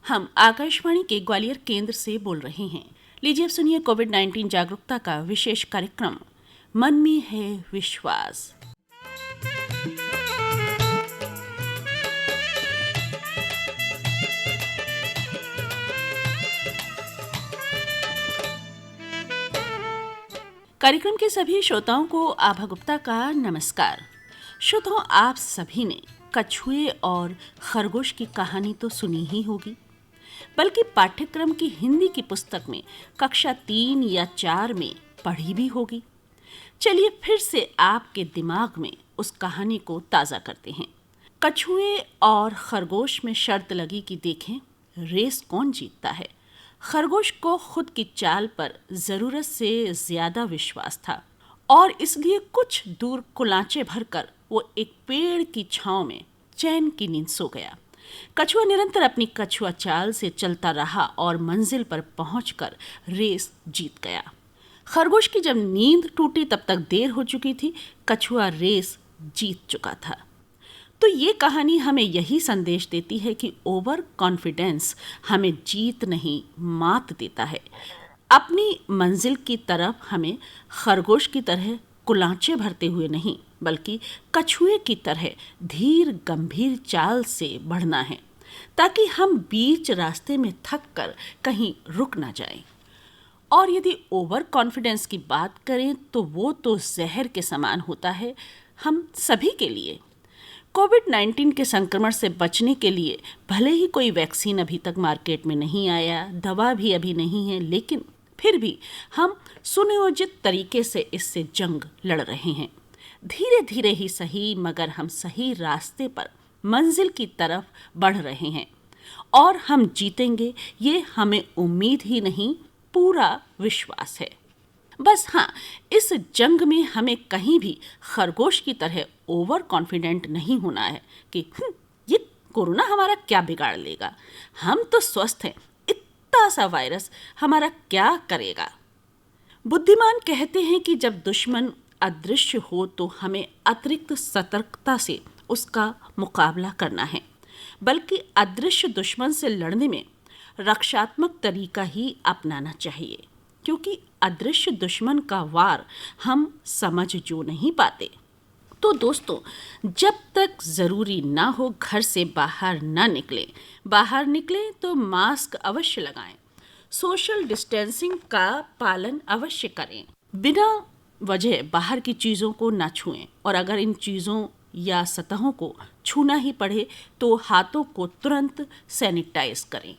हम आकाशवाणी के ग्वालियर केंद्र से बोल रहे हैं। लीजिए अब सुनिए कोविड-19 जागरूकता का विशेष कार्यक्रम मन में है विश्वास। कार्यक्रम के सभी श्रोताओं को आभा गुप्ता का नमस्कार। श्रोताओं, आप सभी ने कछुए और खरगोश की कहानी तो सुनी ही होगी, बल्कि पाठ्यक्रम की हिंदी की पुस्तक में कक्षा 3 या 4 में पढ़ी भी होगी। चलिए फिर से आपके दिमाग में उस कहानी को ताज़ा करते हैं। कछुए और खरगोश में शर्त लगी कि देखें रेस कौन जीतता है। खरगोश को खुद की चाल पर ज़रूरत से ज़्यादा विश्वास था और इसलिए कुछ दूर कुलांचे भरकर वो एक पेड़ की छांव में चैन की नींद सो गया। कछुआ निरंतर अपनी कछुआ चाल से चलता रहा और मंजिल पर पहुंचकर रेस जीत गया। खरगोश की जब नींद टूटी तब तक देर हो चुकी थी। कछुआ रेस जीत चुका था। तो ये कहानी हमें यही संदेश देती है कि ओवर कॉन्फिडेंस हमें जीत नहीं मात देता है। अपनी मंजिल की तरफ हमें खरगोश की तरह कुलांचे भरते हुए नहीं, बल्कि कछुए की तरह धीर गंभीर चाल से बढ़ना है, ताकि हम बीच रास्ते में थक कर कहीं रुक ना जाएं। और यदि ओवर कॉन्फिडेंस की बात करें तो वो तो जहर के समान होता है हम सभी के लिए। कोविड-19 के संक्रमण से बचने के लिए भले ही कोई वैक्सीन अभी तक मार्केट में नहीं आया, दवा भी अभी नहीं है, लेकिन फिर भी हम सुनियोजित तरीके से इससे जंग लड़ रहे हैं। धीरे धीरे ही सही, मगर हम सही रास्ते पर मंजिल की तरफ बढ़ रहे हैं और हम जीतेंगे, ये हमें उम्मीद ही नहीं पूरा विश्वास है। बस हाँ, इस जंग में हमें कहीं भी खरगोश की तरह ओवर कॉन्फिडेंट नहीं होना है कि ये कोरोना हमारा क्या बिगाड़ लेगा, हम तो स्वस्थ हैं, इतना सा वायरस हमारा क्या करेगा। बुद्धिमान कहते हैं कि जब दुश्मन अदृश्य हो तो हमें अतिरिक्त सतर्कता से उसका मुकाबला करना है, बल्कि अदृश्य दुश्मन से लड़ने में रक्षात्मक तरीका ही अपनाना चाहिए, क्योंकि अदृश्य दुश्मन का वार हम समझ जो नहीं पाते। तो दोस्तों, जब तक ज़रूरी ना हो घर से बाहर ना निकलें। बाहर निकलें तो मास्क अवश्य लगाएं, सोशल डिस्टेंसिंग का पालन अवश्य करें, बिना वजह बाहर की चीज़ों को ना छुएं, और अगर इन चीज़ों या सतहों को छूना ही पड़े तो हाथों को तुरंत सैनिटाइज करें।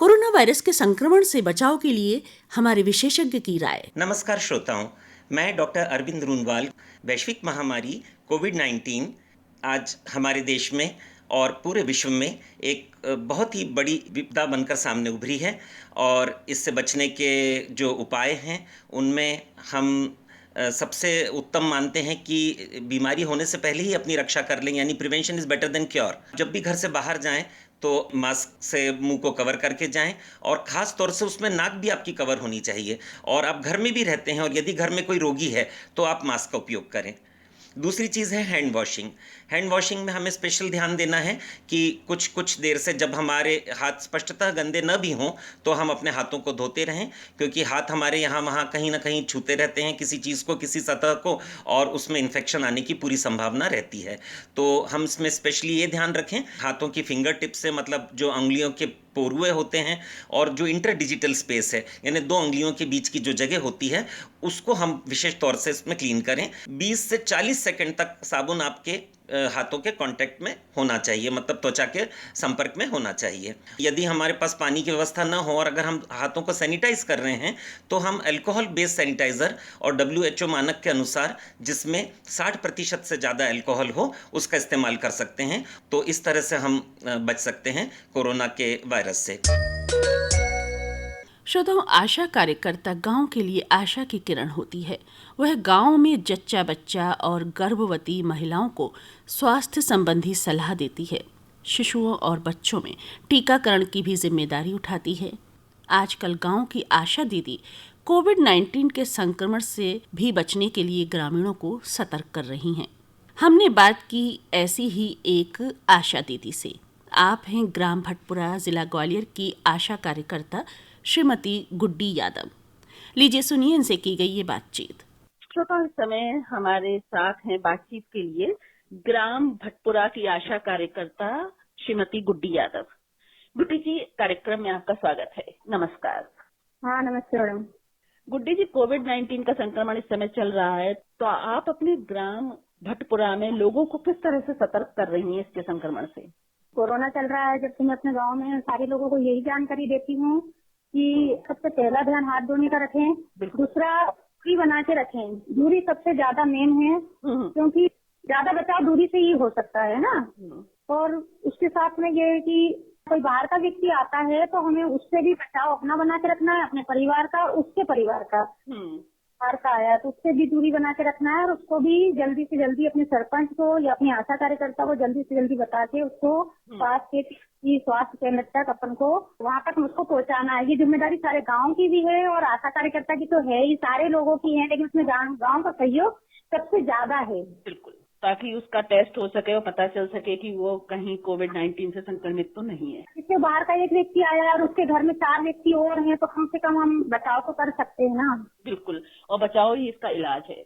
कोरोना वायरस के संक्रमण से बचाव के लिए हमारे विशेषज्ञ की राय। नमस्कार श्रोताओं, मैं डॉक्टर अरविंद रूनवाल। वैश्विक महामारी कोविड-19 आज हमारे देश में और पूरे विश्व में एक बहुत ही बड़ी विपदा बनकर सामने उभरी है, और इससे बचने के जो उपाय हैं उनमें हम सबसे उत्तम मानते हैं कि बीमारी होने से पहले ही अपनी रक्षा कर लें, यानी prevention is better than cure. जब भी घर से बाहर जाएं तो मास्क से मुंह को कवर करके जाएं, और ख़ास तौर से उसमें नाक भी आपकी कवर होनी चाहिए। और आप घर में भी रहते हैं और यदि घर में कोई रोगी है तो आप मास्क का उपयोग करें। दूसरी चीज़ है हैंड वॉशिंग। हैंड वॉशिंग में हमें स्पेशल ध्यान देना है कि कुछ देर से जब हमारे हाथ स्पष्टतः गंदे न भी हों तो हम अपने हाथों को धोते रहें, क्योंकि हाथ हमारे यहाँ वहाँ कहीं ना कहीं छूते रहते हैं किसी चीज़ को, किसी सतह को, और उसमें इन्फेक्शन आने की पूरी संभावना रहती है। तो हम इसमें स्पेशली ये ध्यान रखें, हाथों की फिंगर टिप से, मतलब जो उंगलियों के पोरुए होते हैं और जो इंटर डिजिटल स्पेस है, यानी दो उंगलियों के बीच की जो जगह होती है, उसको हम विशेष तौर से इसमें क्लीन करें। 20 से 40 सेकंड तक साबुन आपके हाथों के कांटेक्ट में होना चाहिए, मतलब त्वचा के संपर्क में होना चाहिए। यदि हमारे पास पानी की व्यवस्था न हो और अगर हम हाथों को सैनिटाइज कर रहे हैं तो हम अल्कोहल बेस्ड सैनिटाइज़र और WHO मानक के अनुसार जिसमें 60% से ज़्यादा अल्कोहल हो उसका इस्तेमाल कर सकते हैं। तो इस तरह से हम बच सकते हैं कोरोना के वायरस से। श्रोताओं, आशा कार्यकर्ता गांव के लिए आशा की किरण होती है। वह गांव में जच्चा बच्चा और गर्भवती महिलाओं को स्वास्थ्य संबंधी सलाह देती है। शिशुओं और बच्चों में टीकाकरण की भी जिम्मेदारी उठाती है। आजकल गांव की आशा दीदी कोविड-19 के संक्रमण से भी बचने के लिए ग्रामीणों को सतर्क कर रही हैं। हमने बात की ऐसी ही एक आशा दीदी से। आप हैं ग्राम भटपुरा, जिला ग्वालियर की आशा कार्यकर्ता श्रीमती गुड्डी यादव। लीजिए सुनिए इनसे की गई ये बातचीत। श्रोता, इस समय हमारे साथ हैं बातचीत के लिए ग्राम भटपुरा की आशा कार्यकर्ता श्रीमती गुड्डी यादव। गुड्डी जी, कार्यक्रम में आपका स्वागत है। नमस्कार। हाँ, नमस्ते मैडम। गुड्डी जी, कोविड-19 का संक्रमण इस समय चल रहा है, तो आप अपने ग्राम भटपुरा में लोगों को किस तरह से सतर्क कर रही हैं इसके संक्रमण से? कोरोना चल रहा है, जब मैं अपने गांव में सारे लोगों को यही जानकारी देती हूँ कि सबसे पहला ध्यान हाथ धोने का रखें, दूसरा दूरी बना के रखें। दूरी सबसे ज्यादा मेन है, क्योंकि ज्यादा बचाव दूरी से ही हो सकता है ना। और उसके साथ में ये है कि कोई बाहर का व्यक्ति आता है तो हमें उससे भी बचाव अपना बना के रखना है, अपने परिवार का, उसके परिवार का। बाहर का आया तो उससे भी दूरी बना के रखना है, और उसको भी जल्दी से जल्दी अपने सरपंच को या अपनी आशा कार्यकर्ता को जल्दी से जल्दी बता के उसको स्वास्थ्य केंद्र तक अपन को वहाँ तक उसको पहुँचाना है। ये जिम्मेदारी सारे गाँव की भी है और आशा कार्यकर्ता की तो है ही, सारे लोगों की है, लेकिन उसमें गाँव का सहयोग सबसे ज्यादा है। बिल्कुल, ताकि उसका टेस्ट हो सके और पता चल सके कि वो कहीं कोविड-19 से संक्रमित तो नहीं है। इसके बाहर का एक व्यक्ति आया और उसके घर में 4 व्यक्ति और हैं, तो कम से कम हम बचाव तो कर सकते हैं ना। बिल्कुल, और बचाव ही इसका इलाज है।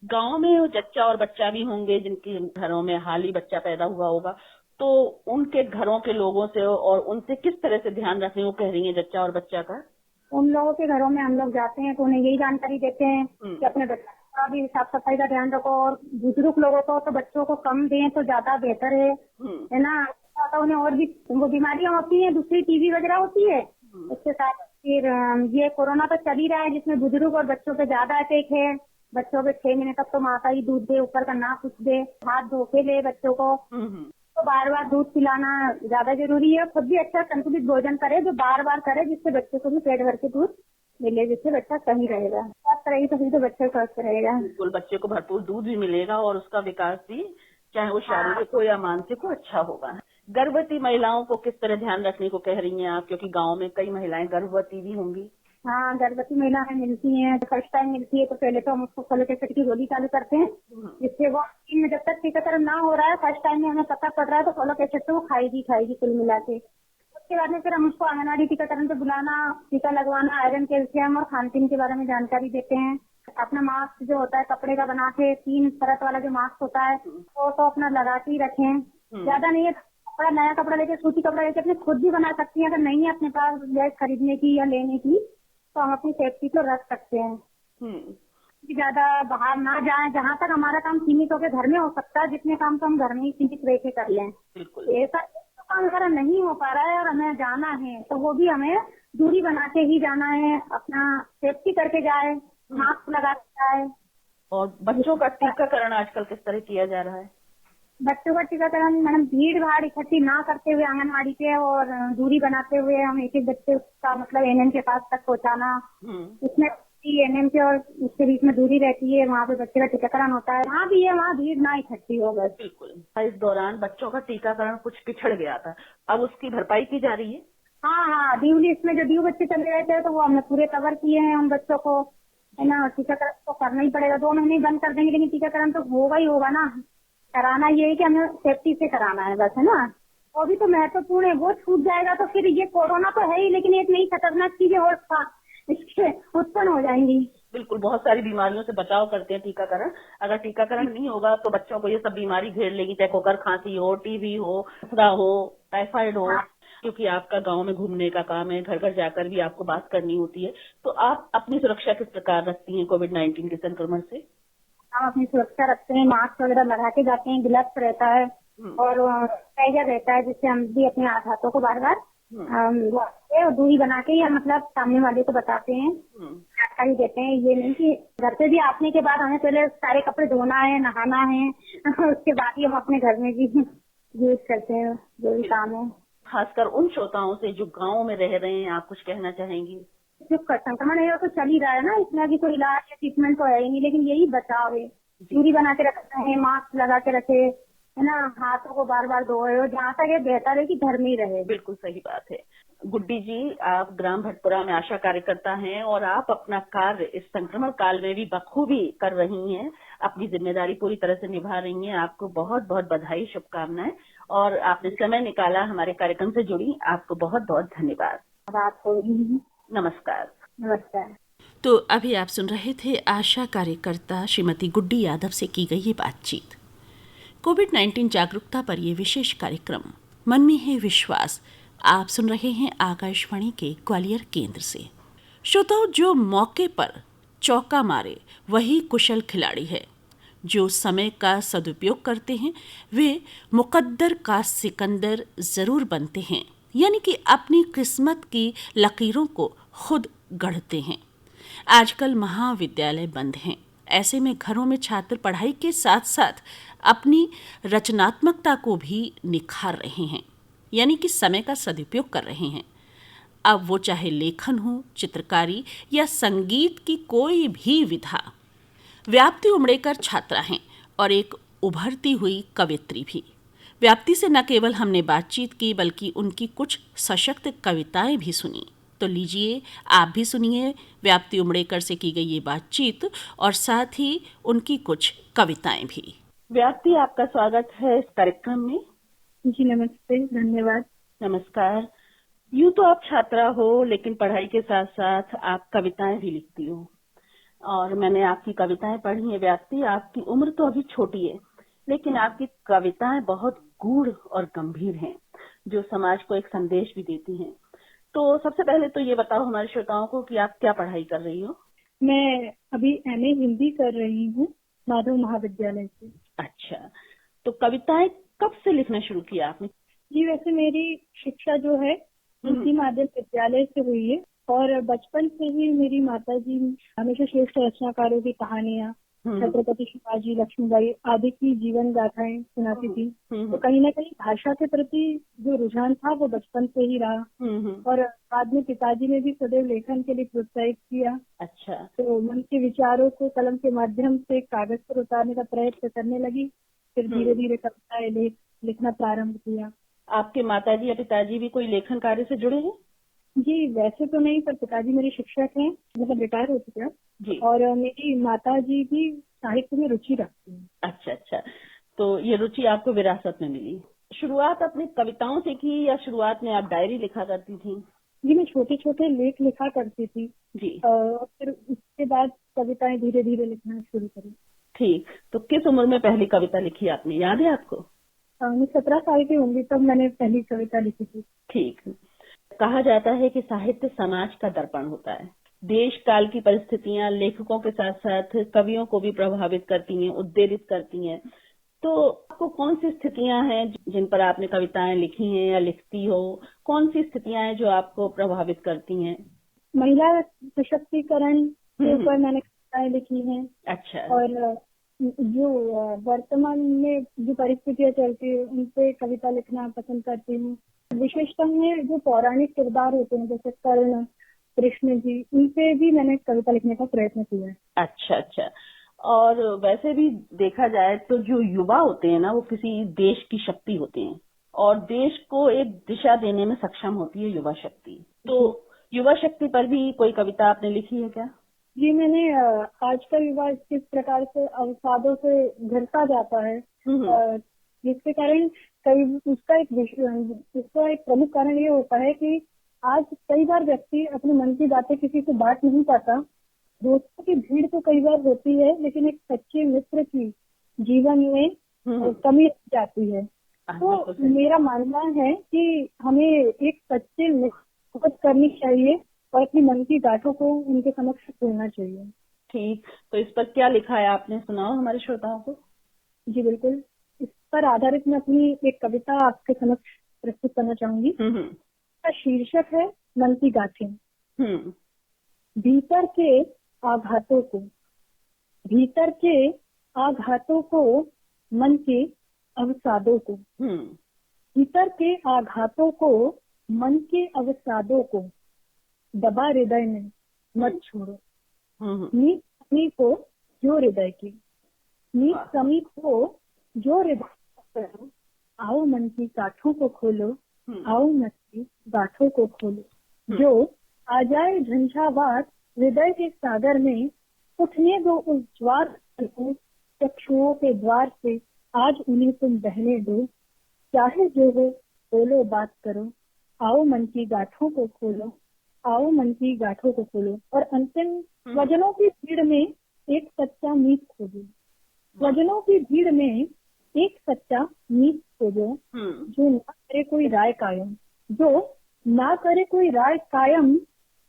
गांव में जच्चा और बच्चा भी होंगे जिनके घरों में हाल ही बच्चा पैदा हुआ होगा, तो उनके घरों के लोगों से और उनसे किस तरह से ध्यान रखने को कह रही है जच्चा और बच्चा का? उन लोगों के घरों में हम लोग जाते हैं तो उन्हें यही जानकारी देते हैं कि अपने बच्चे का भी साफ सफाई का ध्यान रखो, और बुजुर्ग लोगों को तो बच्चों को कम दें तो ज्यादा बेहतर है ना। तो उन्हें और भी वो बीमारियां होती हैं, दूसरी टीबी वगैरह होती है। उसके साथ फिर ये कोरोना तो चल ही रहा है, जिसमें बुजुर्ग और बच्चों पे ज्यादा अटैक है। बच्चों पे 6 महीने तक तो माँ का ही दूध दे, ऊपर का ना कुछ दे, हाथ धो के ले बच्चों को। तो बार बार दूध पिलाना ज्यादा जरूरी है। खुद भी अच्छा संतुलित भोजन करे, जो बार बार करे, जिससे बच्चे को भी पेट भर के दूध मिले, जिससे बच्चा सही रहेगा। स्वस्थ रहेगी तो फिर तो बच्चा स्वस्थ रहेगा। बिल्कुल, बच्चे को भरपूर दूध भी मिलेगा और उसका विकास भी, चाहे वो शारीरिक हो या मानसिक हो, अच्छा होगा। गर्भवती महिलाओं को किस तरह ध्यान रखने को कह रही हैं आप, क्योंकि गाँव में कई महिलाएं गर्भवती भी होंगी? हाँ, गर्भवती महिलाएं मिलती हैं, फर्स्ट टाइम मिलती है तो पहले तो हम उसको कोलोकेसिड की गोली चालू करते हैं, जिससे वो में जब तक टीकाकरण ना हो रहा है, फर्स्ट टाइम में हमें पता पड़ रहा है तो कोलोकेसिड तो वो खाएगी कुल मिला के। उसके बाद में फिर हम उसको आंगनबाड़ी टीकाकरण पे बुलाना, टीका लगवाना, आयरन, कैल्शियम और खान पीन के बारे में जानकारी देते हैं। अपना मास्क जो होता है कपड़े का बना के, 3 परत वाला जो मास्क होता है वो तो अपना लगा के ही रखें। ज्यादा नहीं है, कपड़ा, नया कपड़ा लेके, सूती कपड़ा लेके अपने खुद भी बना सकती है। अगर नहीं है अपने पास गैस खरीदने की या लेने की, तो हम अपनी सेफ्टी को रख सकते हैं। ज्यादा बाहर ना जाएं, जहाँ तक हमारा काम सीमित होकर घर में हो सकता है, जितने काम तो हम घर में ही सीमित रह के कर लें। ऐसा काम अगर नहीं हो पा रहा है और हमें जाना है तो वो भी हमें दूरी बना के ही जाना है, अपना सेफ्टी करके जाए, मास्क लगा के जाए। और बच्चों का टीकाकरण आजकल किस तरह किया जा रहा है? बच्चों का टीकाकरण मैडम भीड़ भाड़ इकट्ठी ना करते हुए आंगनबाड़ी पे और दूरी बनाते हुए हम एक बच्चे का मतलब एनएम के पास तक पहुँचाना। उसमें एनएम के और उसके बीच में दूरी रहती है, वहाँ पे बच्चे का टीकाकरण होता है। वहाँ भी है, वहाँ भीड़ ना इकट्ठी हो बस। बिल्कुल। इस दौरान बच्चों का टीकाकरण कुछ पिछड़ गया था, अब उसकी भरपाई की जा रही है? हाँ, ड्यू लिस्ट में जो ड्यू बच्चे चले गए थे तो वो हमने पूरे कवर किए हैं उन बच्चों को, है ना। टीकाकरण तो करना ही पड़ेगा, 2 महीने बंद कर देंगे लेकिन टीकाकरण तो होगा ही होगा ना। कराना ये है कि हमें सेफ्टी से कराना है बस, है ना। वो भी तो महत्वपूर्ण है, वो छूट जाएगा तो फिर ये कोरोना तो है ही, लेकिन एक नई खतरनाक चीजें और इसके उत्पन्न हो जाएंगी। बिल्कुल, बहुत सारी बीमारियों से बचाव करते हैं टीकाकरण। अगर टीकाकरण नहीं होगा तो बच्चों को ये सब बीमारी घेर लेगी, चाहे खोखर खांसी हो, टीबी हो, खसरा हो, टाइफाइड हो। क्योंकि आपका गांव में घूमने का काम है, घर घर जाकर भी आपको बात करनी होती है, तो आप अपनी सुरक्षा किस प्रकार रखती हैं कोविड-19 के संक्रमण से? हम अपनी सुरक्षा रखते हैं, मास्क वगैरह लगा के जाते हैं, ग्लव्स रहता है और सैनिटाइजर रहता है, जिससे हम भी अपने हाथों को बार बार दूरी बना के या मतलब सामने वाले को बताते हैं, जानकारी देते हैं। ये नहीं कि घर से भी आने के बाद हमें पहले सारे कपड़े धोना है, नहाना है, उसके बाद ही हम अपने घर में भी यूज करते हैं जो भी काम है। खासकर उन श्रोताओं से जो गाँव में रह रहे हैं, आप कुछ कहना चाहेंगी? जो संक्रमण है वो तो चल ही रहा है ना, इसमें अभी कोई इलाज या ट्रीटमेंट तो है ही नहीं, लेकिन यही बचाव है। दूरी बना के रखना है, मास्क लगा के रखे, है ना, हाथों को बार बार धोए, और जहाँ तक ये बेहतर है कि घर में ही रहे। बिल्कुल सही बात है। गुड्डी जी, आप ग्राम भटपुरा में आशा कार्यकर्ता हैं और आप अपना कार्य इस संक्रमण काल में भी बखूबी कर रही हैं, अपनी जिम्मेदारी पूरी तरह से निभा रही हैं। आपको बहुत बहुत बधाई, शुभकामनाएं। और आपने समय निकाला हमारे कार्यक्रम से जुड़ी। आपको बहुत बहुत धन्यवाद। रात हो रही। नमस्कार। नमस्कार। तो अभी आप सुन रहे थे आशा कार्यकर्ता श्रीमती गुड्डी यादव से की गई ये बातचीत। कोविड-19 जागरूकता पर यह विशेष कार्यक्रम मन में है विश्वास आप सुन रहे हैं आकाशवाणी के ग्वालियर केंद्र से। श्रोताओं, जो मौके पर चौका मारे वही कुशल खिलाड़ी है। जो समय का सदुपयोग करते हैं वे मुकद्दर का सिकंदर जरूर बनते हैं, यानी कि अपनी किस्मत की लकीरों को खुद गढ़ते हैं। आजकल महाविद्यालय बंद हैं, ऐसे में घरों में छात्र पढ़ाई के साथ साथ अपनी रचनात्मकता को भी निखार रहे हैं, यानी कि समय का सदुपयोग कर रहे हैं। अब वो चाहे लेखन हो, चित्रकारी या संगीत की कोई भी विधा। व्याप्ति उमड़ेकर छात्रा हैं और एक उभरती हुई कवित्री भी। व्याप्ति से न केवल हमने बातचीत की बल्कि उनकी कुछ सशक्त कविताएं भी सुनी। तो लीजिए आप भी सुनिए व्याप्ति उमड़ेकर से की गई ये बातचीत और साथ ही उनकी कुछ कविताएं भी। व्याप्ति, आपका स्वागत है इस कार्यक्रम में। जी नमस्ते, धन्यवाद। नमस्कार। यूं तो आप छात्रा हो, लेकिन पढ़ाई के साथ साथ आप कविताएं भी लिखती हो और मैंने आपकी कविताएं पढ़ी हैं। व्याप्ति, आपकी उम्र तो अभी छोटी है, लेकिन आपकी कविताएं बहुत गूढ़ और गंभीर हैं, जो समाज को एक संदेश भी देती हैं। तो सबसे पहले तो ये बताओ हमारे श्रोताओं को कि आप क्या पढ़ाई कर रही हो। मैं अभी एमए हिंदी कर रही हूँ माधव महाविद्यालय से। अच्छा, तो कविताएं कब से लिखना शुरू किया आपने? जी वैसे मेरी शिक्षा जो है हिंदी माध्यम विद्यालय से हुई है और बचपन से ही मेरी माताजी हमेशा श्रेष्ठ रचनाकारों की कहानियां, छत्रपति शिवाजी, लक्ष्मीबाई आदि की जीवन गाथाएं सुनाती थी। तो कहीं ना कहीं भाषा के प्रति जो रुझान था वो बचपन से ही रहा और बाद में पिताजी ने भी सदैव लेखन के लिए प्रोत्साहित किया। अच्छा, तो मन के विचारों को कलम के माध्यम से कागज पर उतारने का प्रयत्न करने लगी। फिर धीरे धीरे कविताएं लिखना प्रारंभ किया। आपके माताजी या पिताजी भी कोई लेखन कार्य से जुड़े हैं? जी वैसे तो नहीं, पर पिताजी मेरे शिक्षक हैं, मतलब रिटायर हो चुके हैं जी। और मेरी माताजी भी साहित्य में रुचि रखती हैं। अच्छा अच्छा, तो ये रुचि आपको विरासत में मिली। शुरुआत अपनी कविताओं से की या शुरुआत में आप डायरी लिखा करती थी? जी मैं छोटे छोटे लेख लिखा करती थी जी, और फिर उसके बाद कविताएं धीरे धीरे लिखना शुरू करी। ठीक, तो किस उम्र में पहली कविता लिखी आपने, याद है आपको? मैं 17 साल की होंगी तब मैंने पहली कविता लिखी थी। ठीक। कहा जाता है कि साहित्य समाज का दर्पण होता है। देश काल की परिस्थितियां लेखकों के साथ साथ कवियों को भी प्रभावित करती हैं, उत्प्रेरित करती हैं। तो आपको कौन सी स्थितियां हैं जिन पर आपने कविताएं लिखी हैं या लिखती हो? कौन सी स्थितियां हैं जो आपको प्रभावित करती हैं? महिला सशक्तिकरण के ऊपर मैंने कविताएं लिखी हैं। अच्छा। और जो वर्तमान में जो परिस्थितियां चलती है उन पे कविता लिखना पसंद करती हूँ। विशेषतः में जो पौराणिक किरदार होते हैं जैसे कर्ण, कृष्ण जी, उन पे भी मैंने कविता लिखने का प्रयत्न किया है। अच्छा अच्छा। और वैसे भी देखा जाए तो जो युवा होते हैं ना, वो किसी देश की शक्ति होते हैं और देश को एक दिशा देने में सक्षम होती है युवा शक्ति। तो युवा शक्ति पर भी कोई कविता आपने लिखी है क्या? जी मैंने आज का युवा किस प्रकार से अवसादों से घिरता जाता है, जिसके कारण उसका एक प्रमुख कारण ये होता है कि आज कई बार व्यक्ति अपने मन की बातें किसी से बांट नहीं पाता। दोस्तों की भीड़ तो कई बार होती है, लेकिन एक सच्चे मित्र की जीवन में कमी जाती है। तो मेरा मानना है कि हमें एक सच्चे मित्र करनी चाहिए और अपनी मन की बातों को उनके समक्ष खोलना चाहिए। ठीक, तो इस पर क्या लिखा है आपने, सुनाओ हमारे श्रोताओं को। जी बिल्कुल, इस पर आधारित मैं अपनी एक कविता आपके समक्ष प्रस्तुत करना चाहूंगी। इसका शीर्षक है मन की गाथें। भीतर के आघातों को, भीतर के आघातों को, मन के अवसादों को, भीतर के आघातों को, मन के अवसादों को दबा हृदय में मत छोड़ो। नीच समीप हो जो हृदय की, नीच समीप हो जो हृदय, आओ मन की गांठों को खोलो, आओ मन की गांठों को खोलो। जो आ जाए झंझावात हृदय के सागर में, उठने दो उस ज्वार को चक्षुओं के द्वार से, आज उन्हें तुम बहने दो। चाहे जो हो बोलो बात करो, आओ मन की गांठों को खोलो, आओ मन की गांठों को खोलो। और अंतिम, वजनों की भीड़ में एक सच्चा मीत खोजो, वजनों की भीड़ में एक सच्चा मीत खोजो, जो ना करे कोई राय कायम, जो ना करे कोई राय कायम,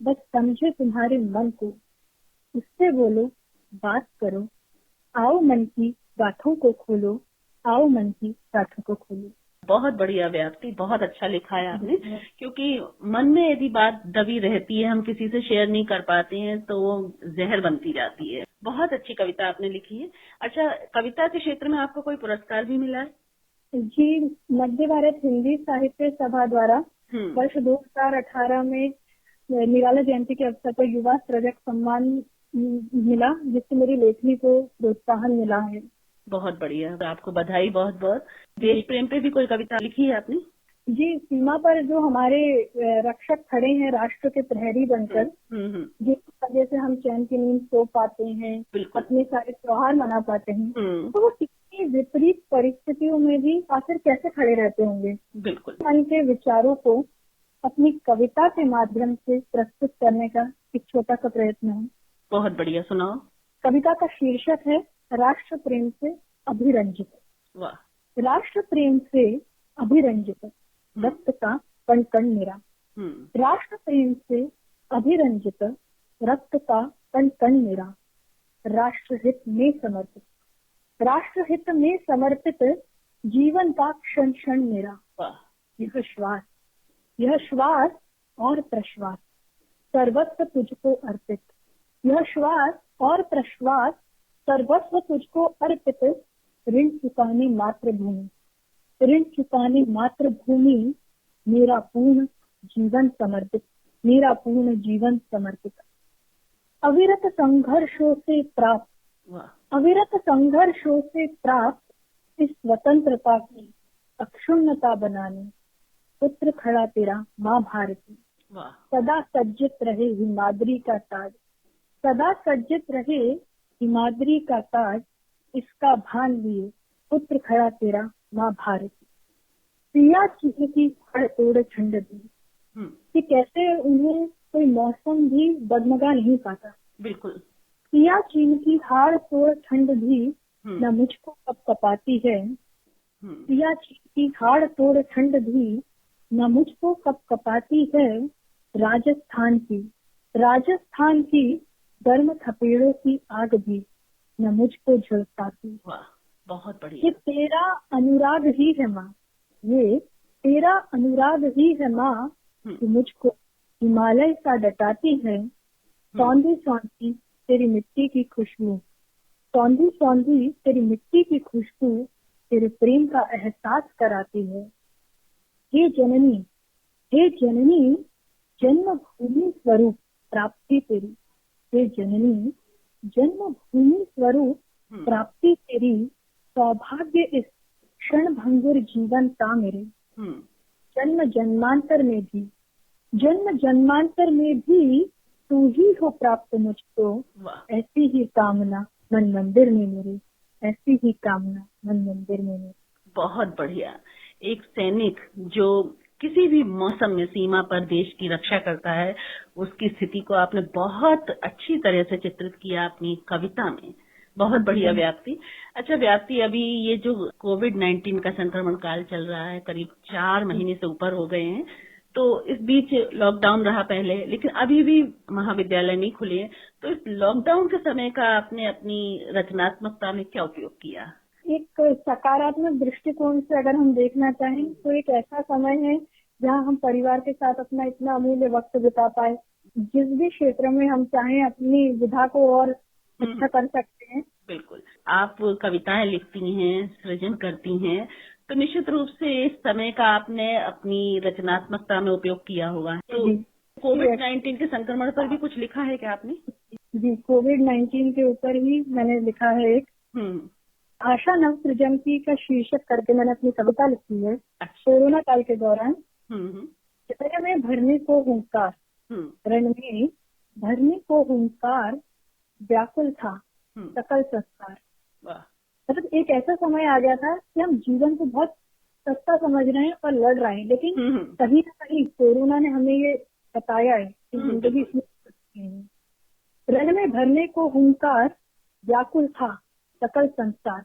बस समझे तुम्हारे मन को, उससे बोलो बात करो, आओ मन की गांठों को खोलो, आओ मन की गांठों को खोलो। बहुत बढ़िया व्याप्ति, बहुत अच्छा लिखा है आपने। क्योंकि मन में यदि बात दबी रहती है, हम किसी से शेयर नहीं कर पाते हैं, तो वो जहर बनती जाती है। बहुत अच्छी कविता आपने लिखी है। अच्छा, कविता के क्षेत्र में आपको कोई पुरस्कार भी मिला है? जी, मध्य भारत हिंदी साहित्य सभा द्वारा वर्ष 2018 में निराला जयंती के अवसर पर युवा सृजक सम्मान मिला, जिससे मेरी लेखनी को प्रोत्साहन मिला है। बहुत बढ़िया, आपको बधाई बहुत बहुत। देश प्रेम पे भी कोई कविता लिखी है आपने? जी, सीमा पर जो हमारे रक्षक खड़े हैं राष्ट्र के प्रहरी बनकर, जिस वजह से हम चैन की नींद सो पाते हैं, अपने सारे त्योहार मना पाते हैं, तो वो कितनी विपरीत परिस्थितियों में भी आखिर कैसे खड़े रहते होंगे। बिल्कुल। मन के विचारों को अपनी कविता के माध्यम से प्रस्तुत करने का एक छोटा सा प्रयत्न है। बहुत बढ़िया, सुनाओ। कविता का शीर्षक है राष्ट्र प्रेम से अभिरंजित। वाह। राष्ट्र प्रेम से अभिरंजित, रक्त का कण कण मेरा। राष्ट्र प्रेम से अभिरंजित, रक्त का कण कण मेरा। राष्ट्रहित में समर्पित, राष्ट्रहित में समर्पित, जीवन का क्षण क्षण मेरा। यह श्वास, यह श्वास और प्रश्वास, सर्वस्व तुझको अर्पित। यह श्वास और प्रश्वास, सर्वस्व तुझको अर्पित। ऋण चुकाने मातृभूमि, ऋण चुकाने मातृभूमि, मेरा पूर्ण जीवन समर्पित, मेरा पूर्ण जीवन समर्पित। अविरत संघर्षों से प्राप्त, अविरत संघर्षों से प्राप्त इस स्वतंत्रता की अक्षुण्णता बनाने, पुत्र खड़ा तेरा माँ भारती। सदा सज्जित रहे हिमाद्री का ताज, सदा सज्जित रहे हिमाद्री का ताज, इसका भान लिए पुत्र खड़ा तेरा माँ भारती। सिया चीन की फड़ तोड़ ठंड दी, कि कैसे उन्हें कोई मौसम भी डगमगा नहीं पाता। बिल्कुल। सिया चीन की हाड़ तोड़ ठंड भी न मुझको कप कपाती है। सिया चीन की हाड़ तोड़ ठंड भी न मुझको कप कपाती है। राजस्थान की, राजस्थान की गर्म थपेड़ों की आग भी न मुझको झुलसाती। बहुत बढ़िया। ये तेरा अनुराग ही है माँ, ये तेरा अनुराग ही है माँ, कि मुझको हिमालय सा डटाती है। सौंधी सौंधी तेरी मिट्टी की खुशबू, सौंधी सौंधी तेरी मिट्टी की खुशबू, तेरे प्रेम का एहसास कराती है। हे जननी, हे जननी, जन्मभूमि स्वरूप प्राप्ति तेरी। हे जननी, जन्मभूमि स्वरूप प्राप्ति तेरी। सौभाग्य इस क्षण भंगुर जीवन का मेरे। जन्म जन्मांतर में भी, जन्म जन्मांतर में भी तू ही हो प्राप्त मुझको। ऐसी ही कामना मन मंदिर में मेरे, ऐसी ही कामना मन मंदिर में मेरे। बहुत बढ़िया। एक सैनिक जो किसी भी मौसम में सीमा पर देश की रक्षा करता है, उसकी स्थिति को आपने बहुत अच्छी तरह से चित्रित किया अपनी कविता में। बहुत बढ़िया व्याप्ति। अच्छा व्याप्ति, अभी ये जो कोविड-19 का संक्रमण काल चल रहा है, करीब 4 महीने से ऊपर हो गए हैं, तो इस बीच लॉकडाउन रहा पहले, लेकिन अभी भी महाविद्यालय नहीं खुले हैं। तो इस लॉकडाउन के समय का आपने अपनी रचनात्मकता में क्या उपयोग किया? एक सकारात्मक दृष्टिकोण से अगर हम देखना चाहें तो एक ऐसा समय है जहां हम परिवार के साथ अपना इतना अमूल्य वक्त बिता पाए। जिस भी क्षेत्र में हम चाहें अपनी विधा को और अच्छा कर सकते हैं। बिल्कुल। आप कविताएं लिखती हैं, सृजन करती हैं, तो निश्चित रूप से इस समय का आपने अपनी रचनात्मकता में उपयोग किया होगा। तो कोविड-19 के संक्रमण पर भी कुछ लिखा है क्या आपने? जी, कोविड-19 के ऊपर ही मैंने लिखा है एक आशा नव सृजन की का शीर्षक करके मैंने अपनी कविता लिखी है। कोरोना काल के दौरान रण में भरने को हुंकार, रण में भरने को हुंकार, व्याकुल था सकल संस्कार। मतलब एक ऐसा समय आ गया था कि हम जीवन को बहुत सस्ता समझ रहे हैं और लड़ रहे हैं, लेकिन कहीं ना कहीं कोरोना ने हमें ये बताया है कि जिंदगी इसमें नहीं है। रन में भरने को हुंकार व्याकुल था सकल संसार,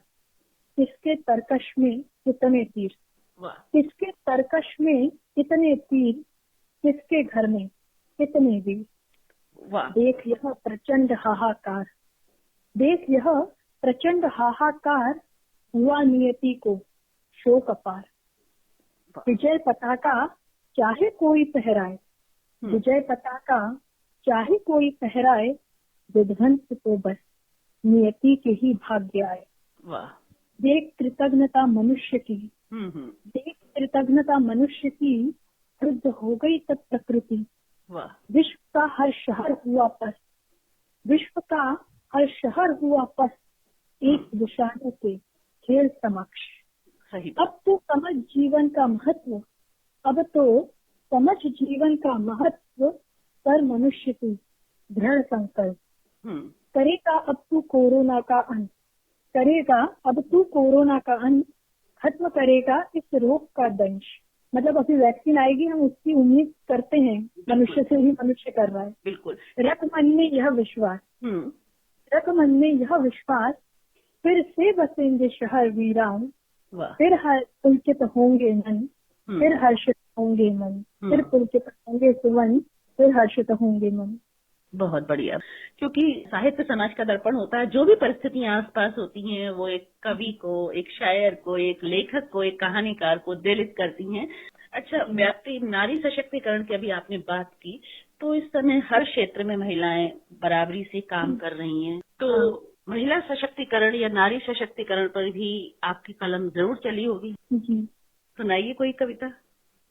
किसके तरकश में कितने तीर, किसके तरकश में कितने तीर, किसके घर में कितने वीर। देख यह प्रचंड हाहाकार, देख यह प्रचंड हाहाकार, हुआ नियति को शोक अपार। विजय पताका चाहे कोई फहराए, विजय पताका चाहे कोई फहराए, विध्वंस तो बस नियति के ही भाग्य आए। देख कृतज्ञता मनुष्य की, देख कृतज्ञता मनुष्य की, क्रुद्ध हो गई तब प्रकृति। विश्व का हर शहर हुआ पस, विश्व का हर शहर हुआ पस, एक विषाणु के खेल समक्ष। अब तो समझ जीवन का महत्व, अब तो समझ जीवन का महत्व, कर मनुष्य की दृढ़ संकल्प। करेगा अब तू कोरोना का अंत, करेगा अब तू कोरोना का अंत, खत्म करेगा इस रोग का दंश। मतलब अभी वैक्सीन आएगी, हम उसकी उम्मीद करते हैं, मनुष्य से ही मनुष्य कर रहा है। बिल्कुल। रख मन में यह विश्वास, रख मन में यह विश्वास, फिर से बसेंगे शहर वीरान, फिर हर पुलकित होंगे मन, फिर हर्षित होंगे मन, फिर पुलकित होंगे सुवन, फिर हर्षित होंगे मन। बहुत बढ़िया। क्योंकि साहित्य समाज का दर्पण होता है, जो भी परिस्थितियां आसपास होती हैं वो एक कवि को, एक शायर को, एक लेखक को, एक कहानीकार को दलित करती हैं। अच्छा, व्याप्ति, नारी सशक्तिकरण की अभी आपने बात की, तो इस समय हर क्षेत्र में महिलाएं बराबरी से काम कर रही हैं, तो महिला सशक्तिकरण या नारी सशक्तिकरण पर भी आपकी कलम जरूर चली होगी। सुनाइए कोई कविता।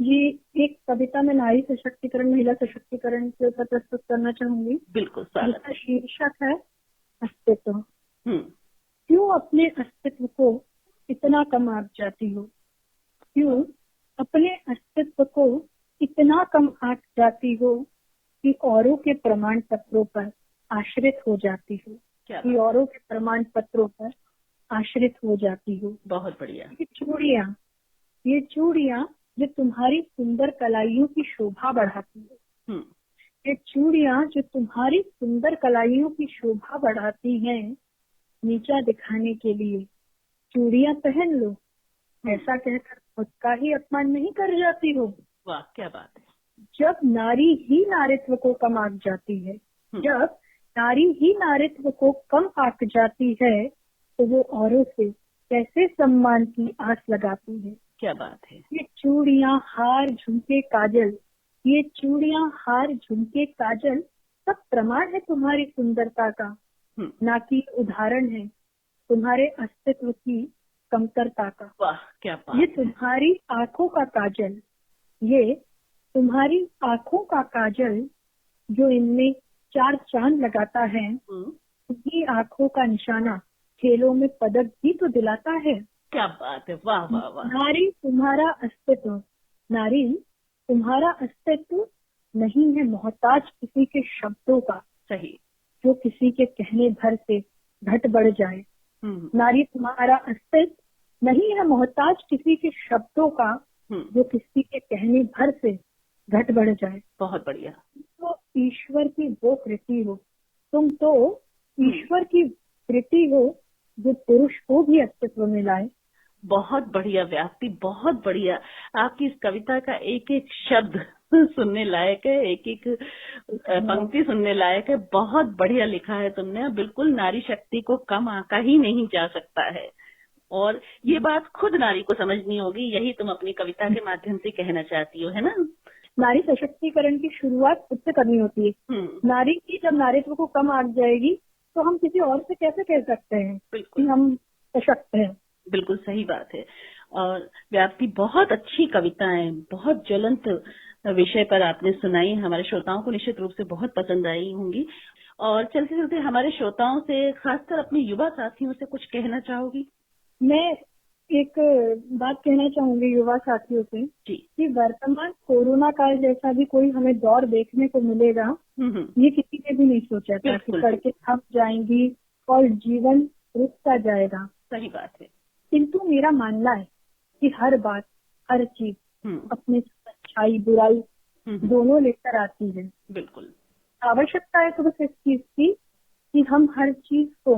ये एक कविता में नारी सशक्तिकरण, महिला सशक्तिकरण के ऊपर प्रस्तुत करना चाहूंगी। बिल्कुल। जिसका शीर्षक है अस्तित्व। क्यों अपने अस्तित्व को इतना कम आंक जाती हो, क्यों अपने अस्तित्व को इतना कम आंक जाती हो कि औरों के प्रमाण पत्रों पर आश्रित हो जाती हो, कि औरों के प्रमाण पत्रों पर आश्रित हो जाती हो। बहुत बढ़िया। ये चूड़ियां जो तुम्हारी सुंदर कलाइयों की शोभा बढ़ाती है, ये चूड़ियां जो तुम्हारी सुंदर कलाइयों की शोभा बढ़ाती हैं, नीचा दिखाने के लिए चूड़ियां पहन लो, ऐसा कहकर खुद का ही अपमान नहीं कर जाती हो। वाह, क्या बात है। जब नारी ही नारित्व को कम आंक जाती है, जब नारी ही नारित्व को कम आंक जाती है, तो वो औरों से कैसे सम्मान की आस लगाती है। क्या बात है। ये चूड़ियां, हार, झुमके, काजल, ये चूड़ियां, हार, झुमके, काजल सब प्रमाण है तुम्हारी सुंदरता का, ना कि उदाहरण है तुम्हारे अस्तित्व की कमतरता का। वाह, क्या बात। ये तुम्हारी आंखों का काजल, ये तुम्हारी आंखों का काजल, जो इनमें 4 चांद लगाता है, उनकी आंखों का निशाना खेलों में पदक भी तो दिलाता है। क्या बात है। वाह वाह वाह। नारी तुम्हारा अस्तित्व, नारी तुम्हारा अस्तित्व नहीं है मोहताज किसी के शब्दों का, सही, जो किसी के कहने भर से घट बढ़ जाए। नारी तुम्हारा अस्तित्व नहीं है मोहताज किसी के शब्दों का, जो किसी के कहने भर से घट बढ़ जाए। बहुत बढ़िया। तो ईश्वर की वो कृति हो, तुम तो ईश्वर की कृति हो, जो पुरुष को भी अस्तित्व में लाए। बहुत बढ़िया व्याप्ति, बहुत बढ़िया। आपकी इस कविता का एक एक शब्द सुनने लायक है, एक एक पंक्ति सुनने लायक है। बहुत बढ़िया लिखा है तुमने। बिल्कुल नारी शक्ति को कम आंका ही नहीं जा सकता है, और ये बात खुद नारी को समझनी होगी। यही तुम अपनी कविता के माध्यम से कहना चाहती हो, है ना। नारी सशक्तिकरण की शुरुआत खुद से करनी होती है। नारी की जब नारीत्व को कम आंक जाएगी, तो हम किसी और से कैसे कह सकते हैं कि हम सशक्त हैं। बिल्कुल सही बात है। और व्याप्ति, बहुत अच्छी कविताएं, बहुत ज्वलंत विषय पर आपने सुनाई। हमारे श्रोताओं को निश्चित रूप से बहुत पसंद आई होंगी। और चलते चलते हमारे श्रोताओं से, खासकर अपने युवा साथियों से कुछ कहना चाहोगी? मैं एक बात कहना चाहूंगी युवा साथियों से कि वर्तमान कोरोना काल जैसा भी कोई हमें दौर देखने को मिलेगा, ये किसी ने भी नहीं सोचा था कि सड़कें थम जाएंगी और जीवन रुकता जाएगा। सही बात है। किंतु मेरा मानना है कि हर बात हर चीज हम्म, अपनी अच्छाई बुराई हम्म, दोनों लेकर आती है। बिल्कुल। आवश्यकता है तो बस इस चीज की कि हम हर चीज को,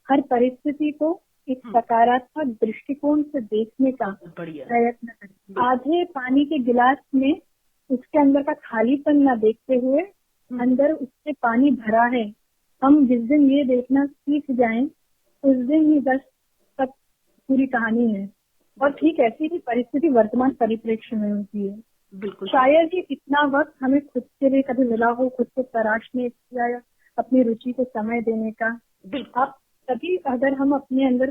हर परिस्थिति को एक हम्म, सकारात्मक दृष्टिकोण से देखने का बढ़िया। प्रयत्न करें। बिल्कुल। आधे पानी के गिलास में उसके अंदर का खालीपन न देखते हुए अंदर उससे पानी भरा है, हम जिस दिन ये देखना सीख जाएं उस दिन ही बस सब पूरी कहानी है। और ठीक ऐसी ही परिस्थिति वर्तमान परिप्रेक्ष्य में होती है। बिल्कुल। शायद ही इतना वक्त हमें खुद के लिए कभी मिला हो, खुद को तराशने का या अपनी रुचि को समय देने का। बिल्कुल। आप तभी अगर हम अपने अंदर,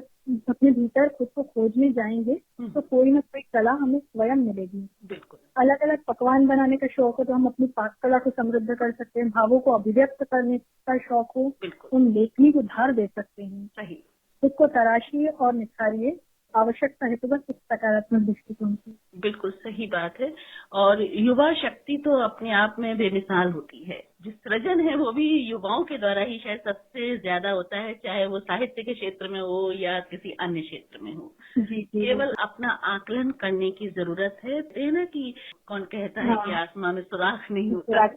अपने भीतर खुद को खोजने जाएंगे तो कोई ना कोई कला हमें स्वयं मिलेगी। बिल्कुल। अलग अलग पकवान बनाने का शौक हो तो हम अपनी पाक कला को समृद्ध कर सकते हैं। भावों को अभिव्यक्त करने का शौक हो बिल्कुल। तो हम लेखनी को धार दे सकते हैं। सही। खुद को तराशिए और निखारिए। आवश्यकता है तो बस एक सकारात्मक दृष्टिकोण से। बिल्कुल सही बात है। और युवा शक्ति तो अपने आप में बेमिसाल होती है। जिस सृजन है वो भी युवाओं के द्वारा ही शायद सबसे ज्यादा होता है, चाहे वो साहित्य के क्षेत्र में हो या किसी अन्य क्षेत्र में हो। जी जी केवल अपना आकलन करने की जरूरत है। ये ना कि कौन कहता है कि हाँ। आसमां में सुराख नहीं होता,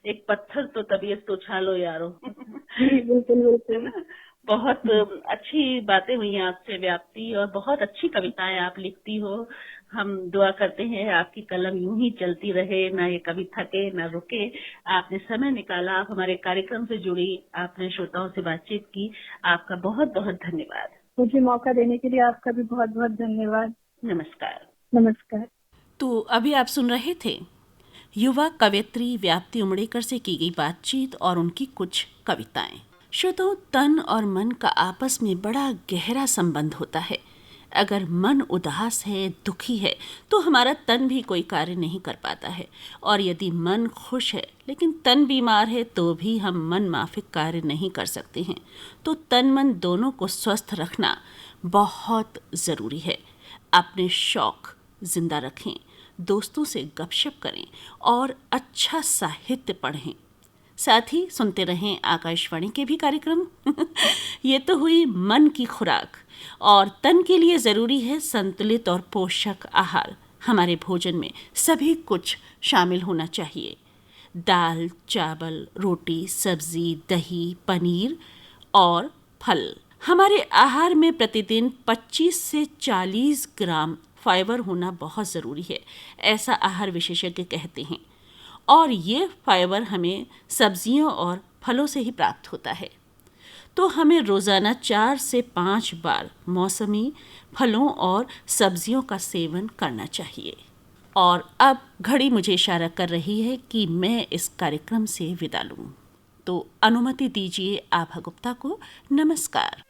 एक पत्थर तो तबीयत तो उछालो यारो। जी बिल्कुल है बिल्कुल। ना? बहुत अच्छी बातें हुई हैं आपसे व्याप्ति, और बहुत अच्छी कविताएं आप लिखती हो। हम दुआ करते हैं आपकी कलम यूं ही चलती रहे, ना ये कभी थके ना रुके। आपने समय निकाला, आप हमारे कार्यक्रम से जुड़ी, आपने श्रोताओं से बातचीत की। आपका बहुत बहुत धन्यवाद। मुझे मौका देने के लिए आपका भी बहुत बहुत धन्यवाद। नमस्कार। नमस्कार। तो अभी आप सुन रहे थे युवा कवयित्री व्याप्ति उमड़ेकर से की गई बातचीत और उनकी कुछ कविताएं। श्रोताओं, तन और मन का आपस में बड़ा गहरा संबंध होता है। अगर मन उदास है, दुखी है, तो हमारा तन भी कोई कार्य नहीं कर पाता है। और यदि मन खुश है लेकिन तन बीमार है तो भी हम मन माफिक कार्य नहीं कर सकते हैं। तो तन मन दोनों को स्वस्थ रखना बहुत ज़रूरी है। अपने शौक जिंदा रखें, दोस्तों से गपशप करें और अच्छा साहित्य पढ़ें। साथ ही सुनते रहें आकाशवाणी के भी कार्यक्रम। ये तो हुई मन की खुराक। और तन के लिए ज़रूरी है संतुलित और पोषक आहार। हमारे भोजन में सभी कुछ शामिल होना चाहिए। दाल, चावल, रोटी, सब्जी, दही, पनीर और फल। हमारे आहार में प्रतिदिन 25 से 40 ग्राम फाइबर होना बहुत ज़रूरी है, ऐसा आहार विशेषज्ञ कहते हैं। और ये फाइबर हमें सब्जियों और फलों से ही प्राप्त होता है। तो हमें रोज़ाना 4 से 5 बार मौसमी फलों और सब्जियों का सेवन करना चाहिए। और अब घड़ी मुझे इशारा कर रही है कि मैं इस कार्यक्रम से विदा लूं। तो अनुमति दीजिए आभा गुप्ता को। नमस्कार।